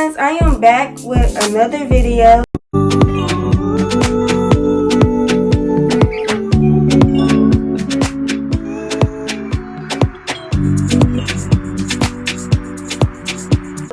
friends, I am back with another video.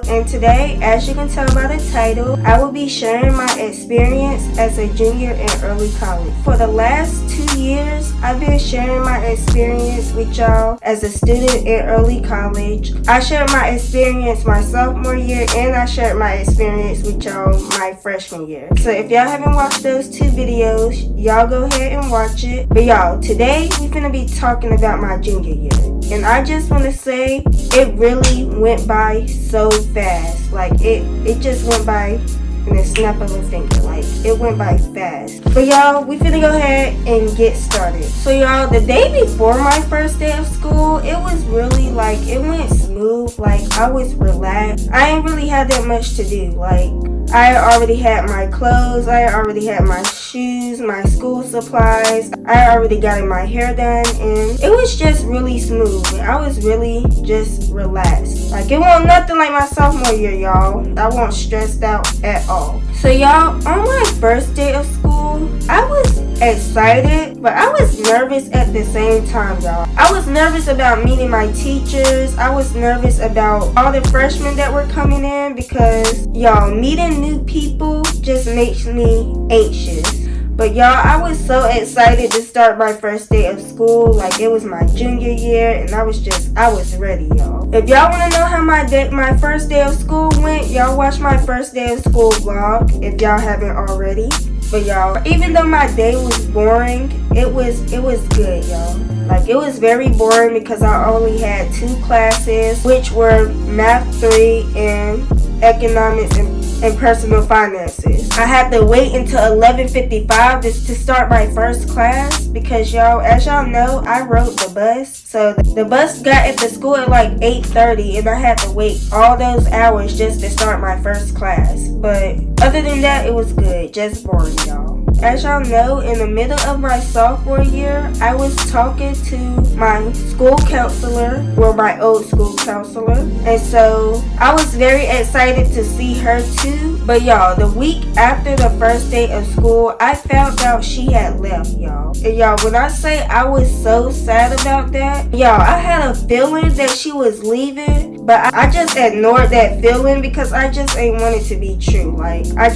And today, as you can tell by the title, I will be sharing my experience as a junior in early college. For the last 2 years, I've been sharing my experience with y'all as a student in early college. I shared my experience my sophomore year, and I shared my experience with y'all my freshman year. So if y'all haven't watched those 2 videos, y'all go ahead and watch it. But y'all, today we finna be talking about my junior year. And I just want to say, it really went by so fast. Like, it just went by in a snap of a finger. Like, it went by fast. But y'all, we finna go ahead and get started. So y'all, the day before my first day of school, it was really like, it went smooth. Like, I was relaxed. I ain't really had that much to do. Like, I already had my clothes, I already had my shoes, my school supplies, I already got my hair done, and it was just really smooth. I was really just relaxed. Like, it wasn't nothing like my sophomore year, y'all. I wasn't stressed out at all. So y'all, on my first day of school, I was excited, but I was nervous at the same time, y'all. I was nervous about meeting my teachers. I was nervous about all the freshmen that were coming in because, y'all, meeting new people just makes me anxious. But y'all, I was so excited to start my first day of school. Like, it was my junior year, and I was ready, y'all. If y'all want to know how my first day of school went, y'all watch my first day of school vlog if y'all haven't already. But y'all, even though my day was boring, it was good, y'all. Like, it was very boring because I only had 2 classes, which were Math 3 and Economics and Personal Finances. I had to wait until 11:55 to start my first class because, y'all, as y'all know, I rode the bus. So the bus got at the school at like 8:30, and I had to wait all those hours just to start my first class. But other than that, it was good. Just boring, y'all. As y'all know, in the middle of my sophomore year, I was talking to my school counselor, or my old school counselor, and so I was very excited to see her too. But y'all, the week after the first day of school, I found out she had left, y'all. And y'all, when I say I was so sad about that, y'all, I had a feeling that she was leaving, but I just ignored that feeling because I just ain't want it to be true. Like, I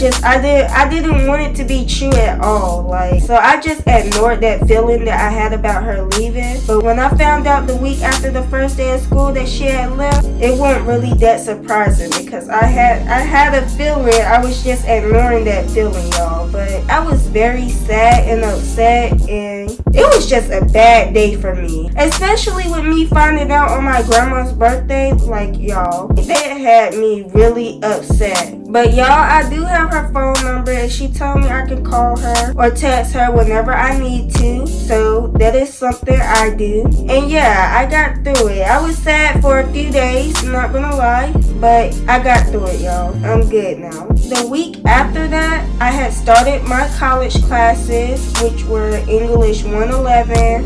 didn't want it to be true at all. Like, so I just ignored that feeling that I had about her leaving. But when I found out the week after the first day of school that she had left, it wasn't really that surprising because I had a feeling. I was just ignoring that feeling, y'all. But I was very sad and upset, and it was just a bad day for me, especially with me finding out on my grandma's birthday. Like, y'all, that had me really upset. But y'all, I do have her phone number, and she told me I can call her or text her whenever I need to. So that is something I do. And yeah, I got through it. I was sad for a few days, not gonna lie, but I got through it, y'all. I'm good now. The week after that, I had started my college classes, which were English 111,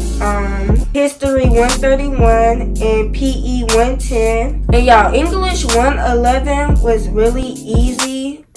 History 131, and PE 110. And y'all, English 111 was really easy.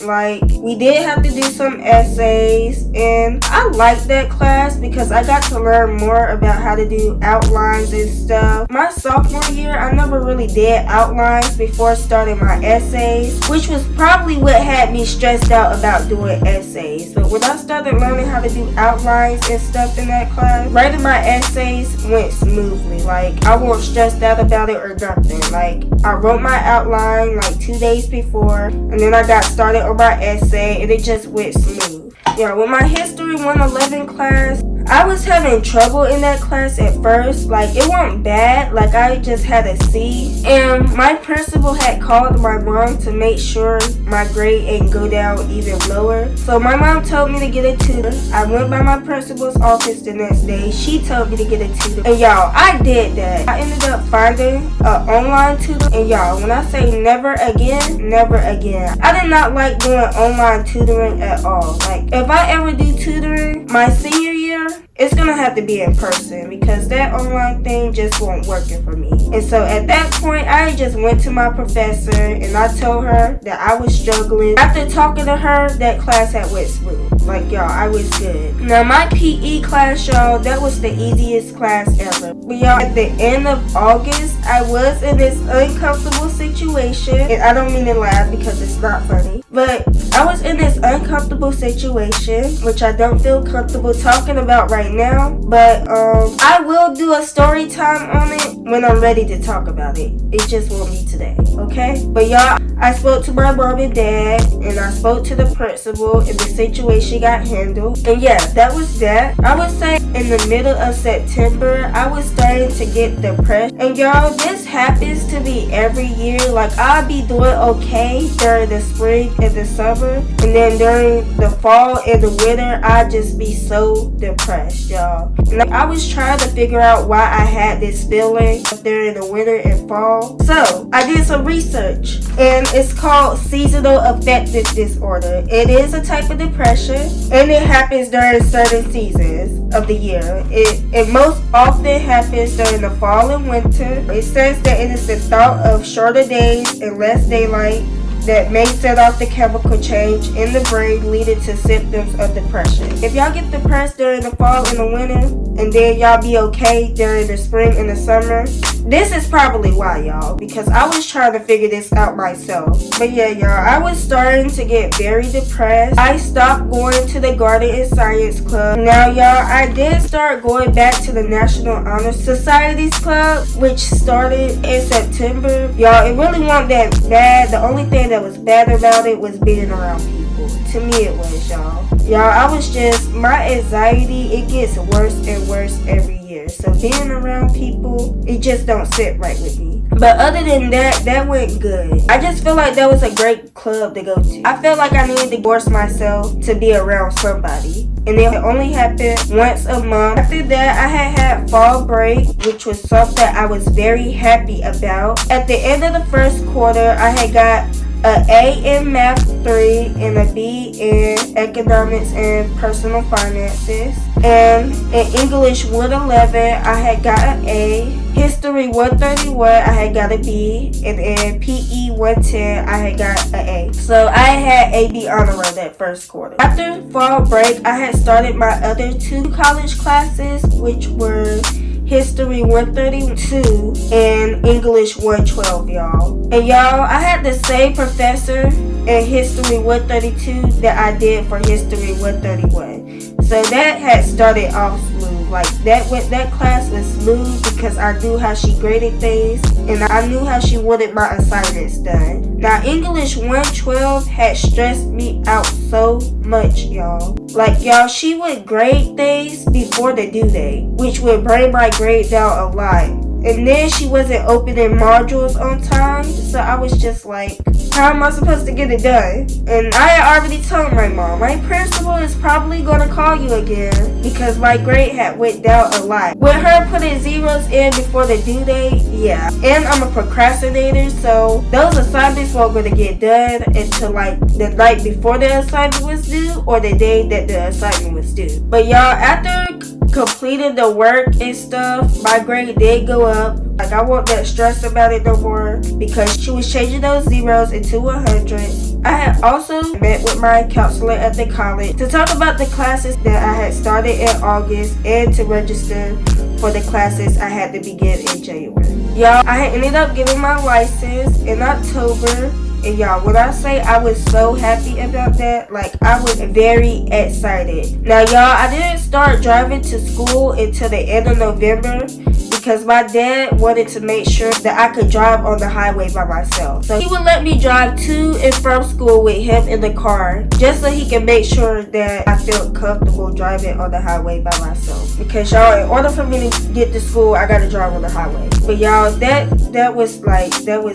Like, we did have to do some essays, and I liked that class because I got to learn more about how to do outlines and stuff. My sophomore year, I never really did outlines before starting my essays, which was probably what had me stressed out about doing essays. But when I started learning how to do outlines and stuff in that class, writing my essays went smoothly. Like, I wasn't stressed out about it or nothing. Like, I wrote my outline like 2 days before, and then I got started on my essay, and it just went smooth. Yeah, with my History 111 class, I was having trouble in that class at first. Like, it wasn't bad. Like, I just had a C. And my principal had called my mom to make sure my grade ain't go down even lower. So my mom told me to get a tutor. I went by my principal's office the next day. She told me to get a tutor. And y'all, I did that. I ended up finding an online tutor. And y'all, when I say never again, never again. I did not like doing online tutoring at all. Like, if I ever do tutoring, my senior year, it's gonna have to be in person because that online thing just won't working for me. And so at that point, I just went to my professor and I told her that I was struggling. After talking to her, that class had went smooth. Like, y'all, I was good. Now, my PE class, y'all, that was the easiest class ever. But y'all, at the end of August, I was in this uncomfortable situation. And I don't mean to laugh because it's not funny. But I was in this uncomfortable situation, which I don't feel comfortable talking about right now. But I will do a story time on it when I'm ready to talk about it. It just won't be today, okay? But y'all, I spoke to my mom and dad, and I spoke to the principal, and the situation got handled. And yeah, that was that. I would say in the middle of September, I was starting to get depressed. And y'all, this happens to me every year. Like, I'll be doing okay during the spring and the summer, and then during the fall and the winter, I'll just be so depressed, y'all. And I was trying to figure out why I had this feeling during the winter and fall. So I did some research, and it's called seasonal affective disorder. It is a type of depression, and it happens during certain seasons of the year. It most often happens during the fall and winter. It says that it is the thought of shorter days and less daylight that may set off the chemical change in the brain leading to symptoms of depression. If y'all get depressed during the fall and the winter, and then y'all be okay during the spring and the summer, this is probably why, y'all, because I was trying to figure this out myself. But yeah, y'all, I was starting to get very depressed. I stopped going to the Garden and Science Club. Now, y'all, I did start going back to the National Honor Society's Club, which started in September. Y'all, it really wasn't that bad. The only thing that was bad about it was being around people. To me, it was, y'all. Y'all, I was just, my anxiety, it gets worse and worse every year. So being around people, it just don't sit right with me. But other than that, that went good. I just feel like that was a great club to go to. I felt like I needed to force myself to be around somebody. And it only happened once a month. After that, I had fall break, which was something I was very happy about. At the end of the first quarter, I had got an A in Math 3 and a B in Economics and Personal Finances. And in English 111, I had got an A. History 131, I had got a B. And in PE 110, I had got an A. So I had AB honor roll that first quarter. After fall break, I had started my other two college classes, which were History 132 and English 112, y'all. And y'all, I had the same professor in History 132 that I did for History 131. So that had started off smooth. Like that class was smooth because I knew how she graded things and I knew how she wanted my assignments done. Now English 112 had stressed me out so much, y'all. Like, y'all, she would grade things before the due date, which would bring my grade down a lot. And then she wasn't opening modules on time, so I was just like, how am I supposed to get it done? And I had already told my mom, my principal is probably going to call you again because my grade had went down a lot. With her putting zeros in before the due date, yeah. And I'm a procrastinator, so those assignments weren't going to get done until like the night before the assignment was due or the day that the assignment was due. But y'all, after completing the work and stuff, my grade did go up. Like, I won't that stress about it no more because she was changing those zeros into 100. I had also met with my counselor at the college to talk about the classes that I had started in August and to register for the classes I had to begin in January. Y'all, I had ended up getting my license in October. And y'all, when I say I was so happy about that, like, I was very excited. Now, y'all, I didn't start driving to school until the end of November because my dad wanted to make sure that I could drive on the highway by myself. So he would let me drive to and from school with him in the car just so he can make sure that I felt comfortable driving on the highway by myself. Because, y'all, in order for me to get to school, I got to drive on the highway. But, y'all, that was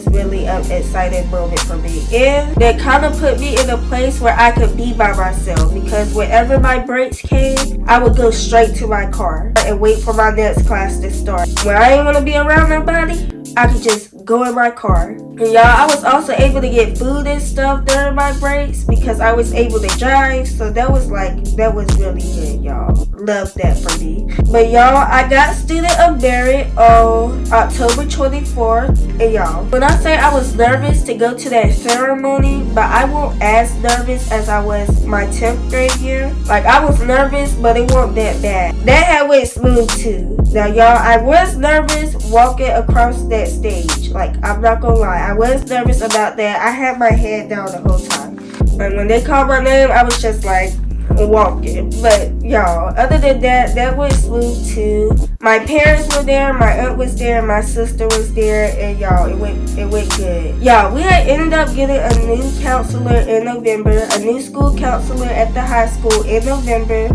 really an exciting moment for me. And that kind of put me in a place where I could be by myself because whenever my breaks came, I would go straight to my car and wait for my next class to start. When I didn't want to be around nobody, I could just go in my car. And y'all, I was also able to get food and stuff during my breaks because I was able to drive. So that was really good, y'all. Love that for me. But y'all, I got student of merit on October 24th. And y'all, when I say I was nervous to go to that ceremony, but I wasn't as nervous as I was my 10th grade year. Like, I was nervous, but it wasn't that bad. That had went smooth too. Now y'all, I was nervous walking across that stage. Like, I'm not gonna lie, I was nervous about that. I had my head down the whole time. But when they called my name, I was just like walking. But y'all, other than that, that went smooth too. My parents were there, my aunt was there, my sister was there, and y'all, it went good. Y'all, we had ended up getting a new counselor in November, a new school counselor at the high school in November.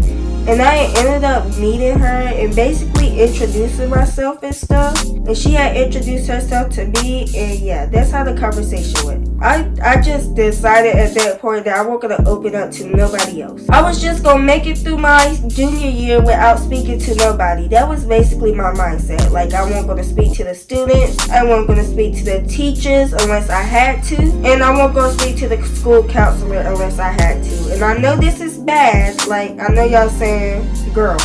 And I ended up meeting her and basically introducing myself and stuff. And she had introduced herself to me, and yeah, that's how the conversation went. I just decided at that point that I wasn't going to open up to nobody else. I was just going to make it through my junior year without speaking to nobody. That was basically my mindset. Like, I wasn't going to speak to the students. I wasn't going to speak to the teachers unless I had to. And I wasn't going to speak to the school counselor unless I had to. And I know this is bad. Like, I know y'all saying, girl,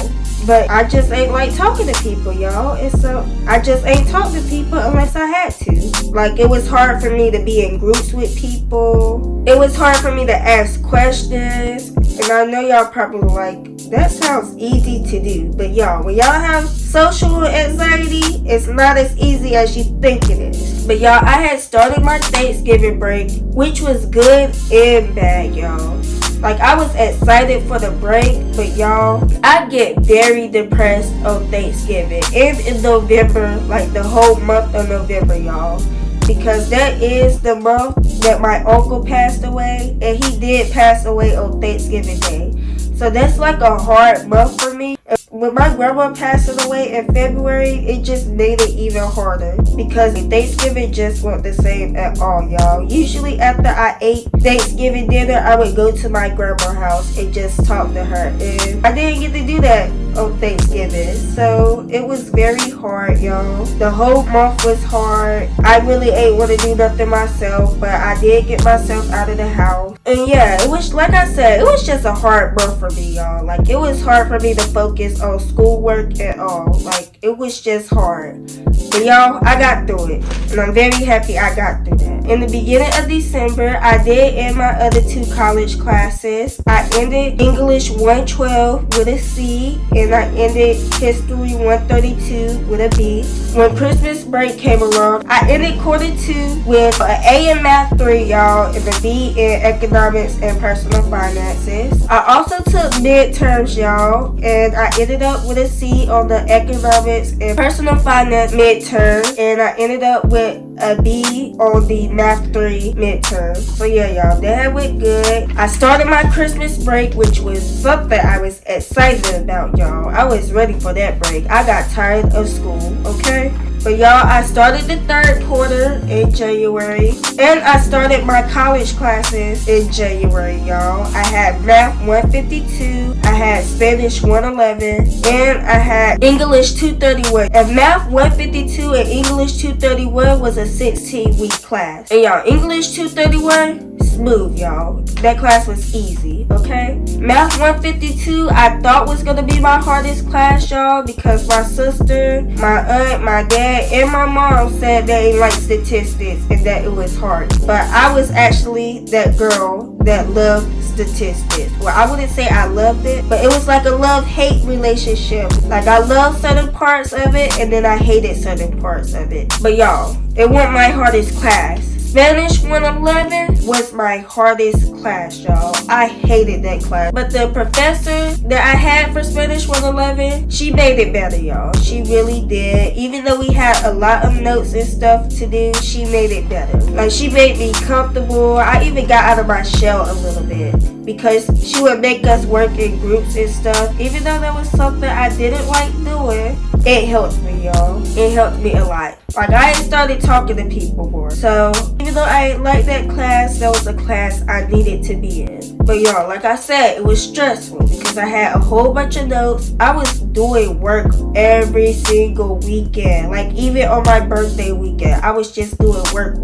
but I just ain't like talking to people, y'all. And so I just ain't talk to people unless I had to. Like, it was hard for me to be in groups with people. It was hard for me to ask questions. And I know y'all probably like, that sounds easy to do. But y'all, when y'all have social anxiety, it's not as easy as you think it is. But y'all, I had started my Thanksgiving break, which was good and bad, y'all. Like, I was excited for the break, but y'all, I get very depressed on Thanksgiving and in November, like the whole month of November, y'all. Because that is the month that my uncle passed away, and he did pass away on Thanksgiving Day. So that's like a hard month for me. When my grandma passed away in February, it just made it even harder because Thanksgiving just wasn't the same at all, y'all. Usually after I ate Thanksgiving dinner, I would go to my grandma's house and just talk to her. And I didn't get to do that on Thanksgiving. So it was very hard, y'all. The whole month was hard. I really ain't want to do nothing myself, but I did get myself out of the house. And yeah, it was, like I said, it was just a hard month for me, y'all. Like, it was hard for me to focus on schoolwork at all. Like, it was just hard. But y'all, I got through it. And I'm very happy I got through that. In the beginning of December, I did end my other 2 college classes. I ended English 112 with a C, and I ended History 132 with a B. When Christmas break came along, I ended quarter 2 with an A in Math 3, y'all, and a B in Economics and Personal Finances. I also took midterms, y'all, and I ended up with a C on the Economics and Personal Finance midterm, and I ended up with a B on the Math 3 midterm. So yeah, y'all, that went good. I started my Christmas break, which was something I was excited about, y'all. I was ready for that break. I got tired of school, okay? But y'all, I started the 3rd quarter in January, and I started my college classes in January, y'all. I had Math 152, I had Spanish 111, and I had English 231. And Math 152 and English 231 was a 16-week class. And y'all, English 231, smooth, y'all. That class was easy, okay? Math 152, I thought was gonna be my hardest class, y'all, because my sister, my aunt, my dad, and my mom said they didn't like statistics and that it was hard. But I was actually that girl that loved statistics. Well, I wouldn't say I loved it, but it was like a love-hate relationship. Like, I loved certain parts of it, and then I hated certain parts of it. But y'all, it wasn't my hardest class. Spanish 111 was my hardest class, y'all. I hated that class. But the professor that I had for Spanish 111, she made it better, y'all. She really did. Even though we had a lot of notes and stuff to do, she made it better. Like, she made me comfortable. I even got out of my shell a little bit because she would make us work in groups and stuff. Even though that was something I didn't like doing, it helped me, y'all. It helped me a lot. Like, I ain't started talking to people more. So, even though I ain't like that class, that was a class I needed to be in. But y'all, like I said, it was stressful because I had a whole bunch of notes. I was doing work every single weekend. Like, even on my birthday weekend, I was just doing work.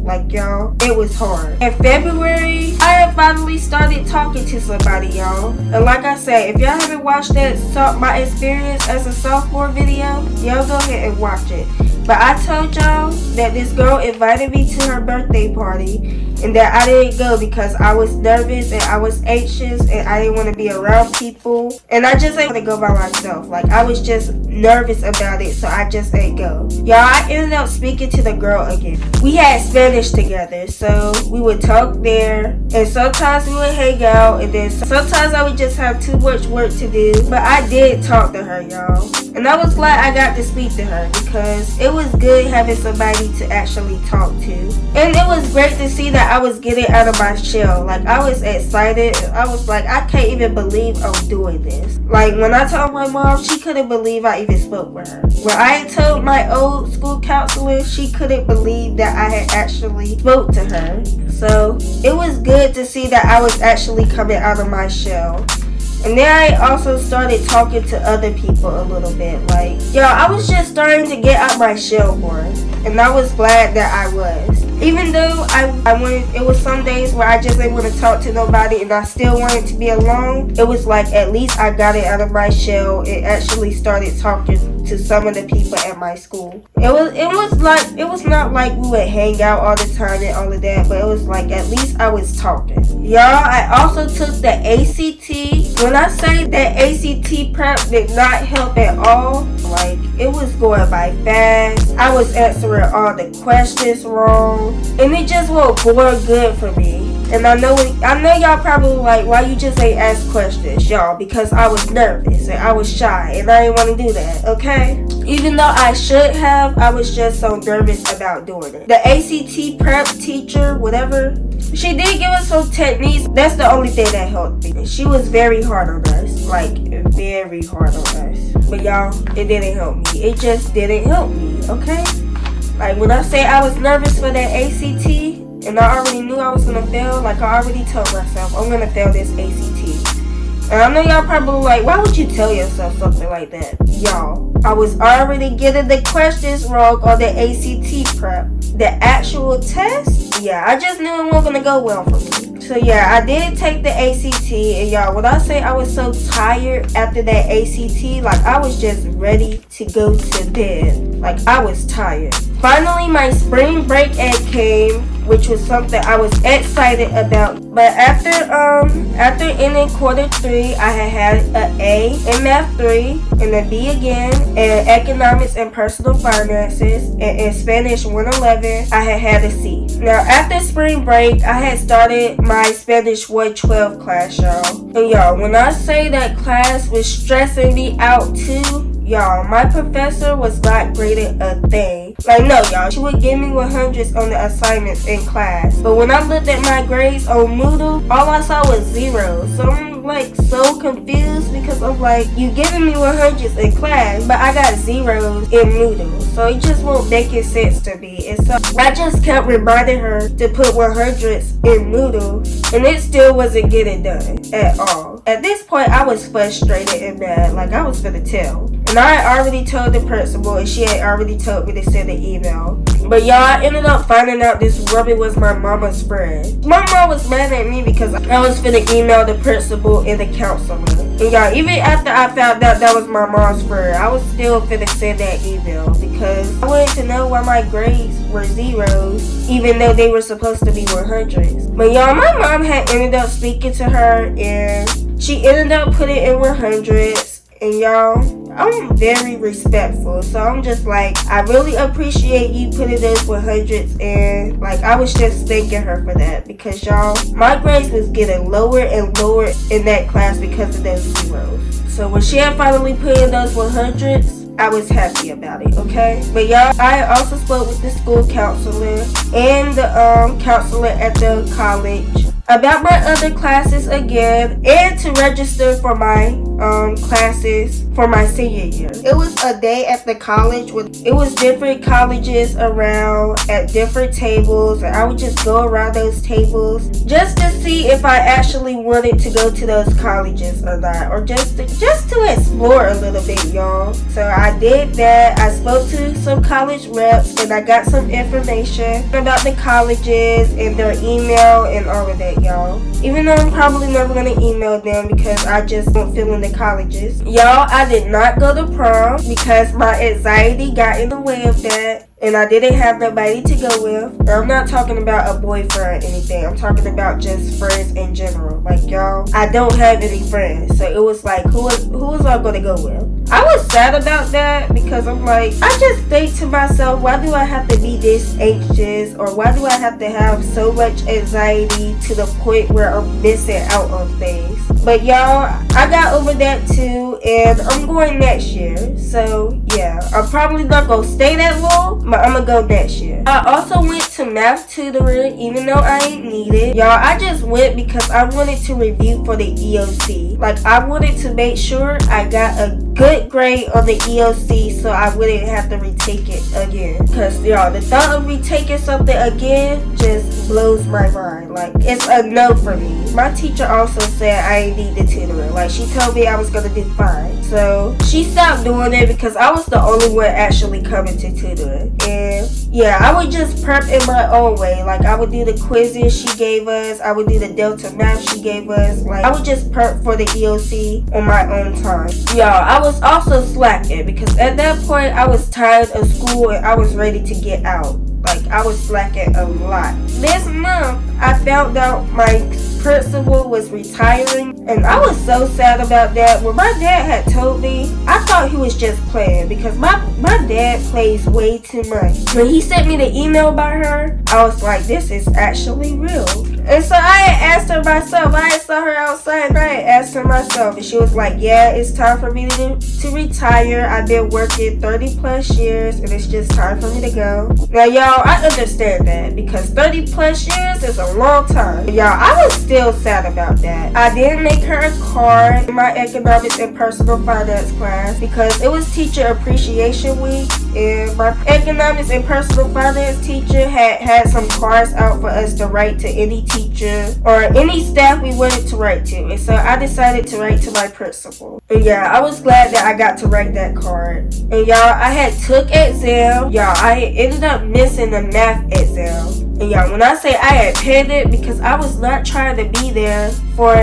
Like, y'all, it was hard. In February, I had finally started talking to somebody, y'all. And like I said, if y'all haven't watched that my experience as a sophomore video, y'all go ahead and watch it. But I told y'all that this girl invited me to her birthday party and that I didn't go because I was nervous and I was anxious and I didn't want to be around people. And I just didn't want to go by myself. Like, I was just nervous about it, so I just didn't go. Y'all, I ended up speaking to the girl again. We had Spanish together, so we would talk there. And sometimes we would hang out, and then sometimes I would just have too much work to do. But I did talk to her, y'all. And I was glad I got to speak to her because it was good having somebody to actually talk to. And it was great to see that I was getting out of my shell. Like, I was excited. I was like, I can't even believe I'm doing this. Like, when I told my mom, she couldn't believe I even spoke with her. When I told my old school counselor, she couldn't believe that I had actually spoke to her. So, it was good to see that I was actually coming out of my shell. And then I also started talking to other people a little bit. Like, y'all, I was just starting to get out my shell more. And I was glad that I was. Even though I wanted, it was some days where I just didn't want to talk to nobody and I still wanted to be alone. It was like, at least I got it out of my shell and actually started talking to some of the people at my school. It was not like we would hang out all the time and all of that, but it was like, at least I was talking. Y'all, I also took the ACT. When I say that ACT prep did not help at all, like, it was going by fast. I was answering all the questions wrong, and it just wasn't going good for me. And I know y'all probably like, why you just ain't ask questions, y'all? Because I was nervous and I was shy and I didn't want to do that, okay? Even though I should have, I was just so nervous about doing it. The ACT prep teacher, whatever, she did give us some techniques. That's the only thing that helped me. She was very hard on us, like very hard on us. But y'all, it didn't help me. It just didn't help me, okay? Like, when I say I was nervous for that ACT, and I already knew I was going to fail, like, I already told myself, I'm going to fail this ACT. And I know y'all probably like, why would you tell yourself something like that? Y'all, I was already getting the questions wrong on the ACT prep. The actual test, yeah, I just knew it wasn't going to go well for me. So yeah, I did take the ACT, and y'all, when I say I was so tired after that ACT, like, I was just ready to go to bed. Like, I was tired. Finally, my spring break ed came, which was something I was excited about. But after ending quarter 3, I had an A in Math 3, and a B again in Economics and Personal Finances, and in Spanish 111, I had a C. Now, after spring break, I had started my Spanish 112 class, y'all. And y'all, when I say that class was stressing me out too, y'all, my professor was not grading a thing. Like, no, y'all, she would give me 100s on the assignments in class. But when I looked at my grades on Moodle, all I saw was zeros. So I'm like so confused because I'm like, you giving me 100s in class, but I got zeros in Moodle. So it just won't make sense to me. And so I just kept reminding her to put 100s in Moodle, and it still wasn't getting done at all. At this point, I was frustrated and mad. Like, I was finna tell. And I had already told the principal, and she had already told me to send an email. But y'all, I ended up finding out this woman was my mama's friend. My mom was mad at me because I was finna email the principal and the counselor. And y'all, even after I found out that was my mom's friend, I was still finna send that email because I wanted to know why my grades were zeros, even though they were supposed to be 100s. But y'all, my mom had ended up speaking to her, and she ended up putting in 100s. And y'all, I'm very respectful, so I'm just like, I really appreciate you putting those 100s in. Like, I was just thanking her for that because y'all, my grades was getting lower and lower in that class because of those zeros. So when she had finally put in those 100s, I was happy about it, okay? But y'all, I also spoke with the school counselor and the counselor at the college about my other classes again, and to register for my classes for my senior year. It was a day at the college with it was different colleges around at different tables, and I would just go around those tables just to see if I actually wanted to go to those colleges or not, or just to explore a little bit, y'all. So I did that. I spoke to some college reps and I got some information about the colleges and their email and all of that, y'all. Even though I'm probably never gonna email them because I just don't feel in the colleges. Y'all, I did not go to prom because my anxiety got in the way of that. And I didn't have nobody to go with. And I'm not talking about a boyfriend or anything. I'm talking about just friends in general. Like, y'all, I don't have any friends. So it was like, who was I going to go with? I was sad about that because I'm like, I just think to myself, why do I have to be this anxious? Or why do I have to have so much anxiety to the point where I'm missing out on things? But y'all, I got over that too. And I'm going next year. So yeah, I'm probably not going to stay that long, but I'm gonna go next year. I also went to math tutoring, even though I ain't need it. Y'all, I just went because I wanted to review for the EOC. Like, I wanted to make sure I got a good grade on the EOC so I wouldn't have to retake it again. Because, y'all, the thought of retaking something again just blows my mind. Like, it's a no for me. My teacher also said I ain't need the tutoring. Like, she told me I was gonna do fine. So, she stopped doing it because I was the only one actually coming to tutoring. And yeah, I would just prep in my own way. Like, I would do the quizzes she gave us. I would do the Delta math she gave us. Like, I would just prep for the EOC on my own time. Y'all, I was also slacking because at that point I was tired of school and I was ready to get out. Like, I was slacking a lot. This month, I found out my principal was retiring, and I was so sad about that. When my dad had told me, I thought he was just playing because my dad plays way too much. When he sent me the email about her, I was like, this is actually real. And so I had asked her myself. I had saw her outside and I had asked her myself, and she was like, yeah, it's time for me to retire. I've been working 30 plus years and it's just time for me to go. Now, y'all, I understand that because 30 plus years is a long time. Y'all, I was still sad about that. I did make her a card in my economics and personal finance class because it was teacher appreciation week, and my economics and personal finance teacher had some cards out for us to write to any teacher or any staff we wanted to write to. And so I decided to write to my principal. And yeah, I was glad that I got to write that card. And y'all, I had took exam. Y'all, I ended up missing the math exam. And y'all, when I say I had penned it because I was not trying to be there for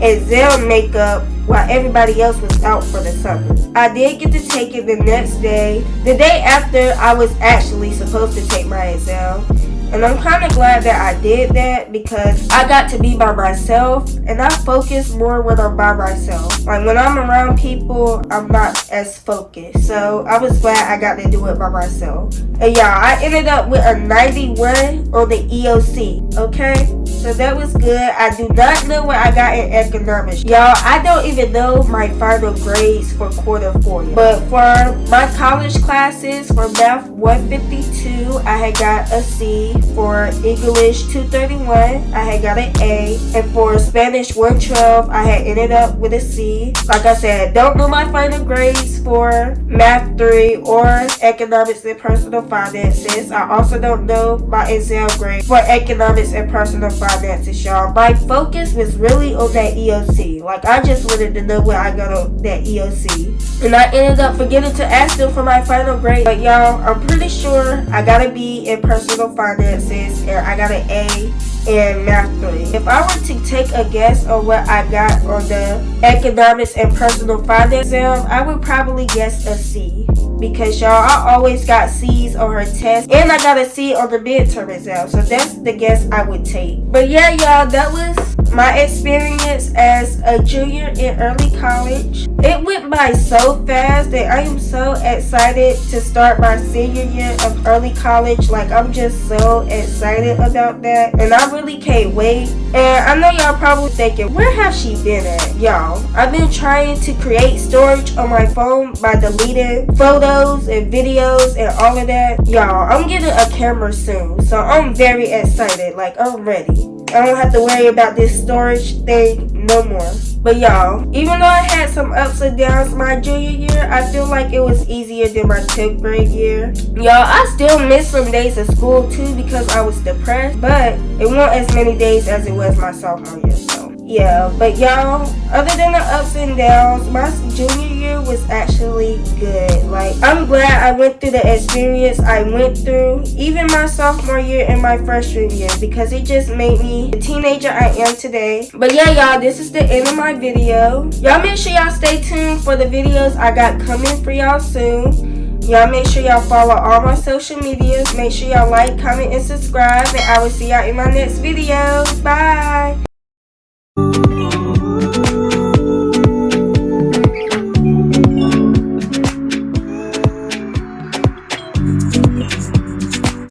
exam makeup while everybody else was out for the summer. I did get to take it the next day, the day after I was actually supposed to take my exam. And I'm kind of glad that I did that because I got to be by myself and I focus more when I'm by myself. Like, when I'm around people, I'm not as focused. So I was glad I got to do it by myself. And y'all, I ended up with a 91 on the EOC, okay? So that was good. I do not know what I got in economics. Y'all, I don't even know my final grades for quarter 4. But for my college classes, for math 152, I had got a C. For English 231, I had got an A. And for Spanish 112, I had ended up with a C. Like I said, don't know my final grades for math 3 or economics and personal finances. I also don't know my exam grade for economics and personal finances, y'all. My focus was really on that EOC. Like, I just wanted to know where I got on that EOC. And I ended up forgetting to ask them for my final grade. But y'all, I'm pretty sure I got a B in personal finances and I got an A in math 3. If I were to take a guess on what I got on the economics and personal finance exam, I would probably guess a C. Because y'all, I always got C's on her test, and I got a C on the midterm exam. So that's the guess I would take. But yeah, y'all, that was my experience as a junior in early college. It went by so fast that I am so excited to start my senior year of early college. Like, I'm just so excited about that, and I really can't wait. And I know y'all probably thinking, where has she been at? Y'all, I've been trying to create storage on my phone by deleting photos and videos and all of that. Y'all, I'm getting a camera soon, so I'm very excited. Like, I'm ready. I don't have to worry about this storage thing no more. But y'all, even though I had some ups and downs my junior year, I feel like it was easier than my 10th grade year. Y'all, I still miss some days of school too because I was depressed, but it wasn't as many days as it was my sophomore year. So yeah, but y'all, other than the ups and downs, my junior year was actually good. Like, I'm glad I went through the experience I went through, even my sophomore year and my freshman year, because it just made me the teenager I am today. But yeah, y'all, this is the end of my video. Y'all make sure y'all stay tuned for the videos I got coming for y'all soon. Y'all make sure y'all follow all my social medias. Make sure y'all like, comment, and subscribe. And I will see y'all in my next video. Bye.